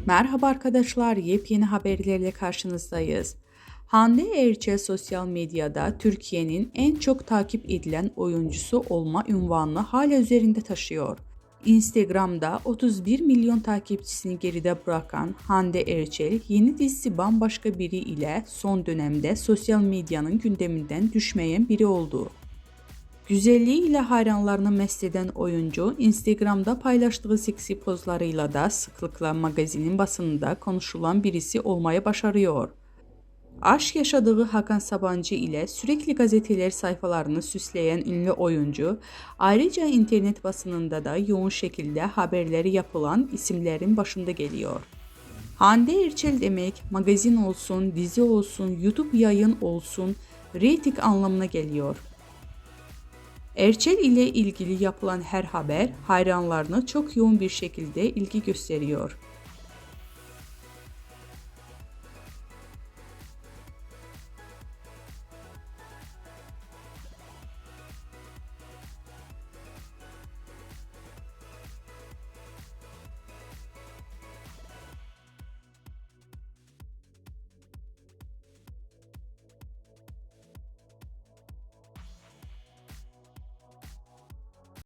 Merhaba arkadaşlar, yepyeni haberlerle karşınızdayız. Hande Erçel sosyal medyada Türkiye'nin en çok takip edilen oyuncusu olma unvanını hala üzerinde taşıyor. Instagram'da 31 milyon takipçisini geride bırakan Hande Erçel, yeni dizisi Bambaşka Biri ile son dönemde sosyal medyanın gündeminden düşmeyen biri oldu. Güzelliğiyle hayranlarını mest eden oyuncu, Instagram'da paylaştığı seksi pozlarıyla da sıklıkla magazinin basınında konuşulan birisi olmayı başarıyor. Aşk yaşadığı Hakan Sabancı ile sürekli gazeteler sayfalarını süsleyen ünlü oyuncu, ayrıca internet basınında da yoğun şekilde haberleri yapılan isimlerin başında geliyor. Hande Erçel demek, magazin olsun, dizi olsun, YouTube yayın olsun, reyting anlamına geliyor. Erçel ile ilgili yapılan her haber hayranlarına çok yoğun bir şekilde ilgi gösteriyor.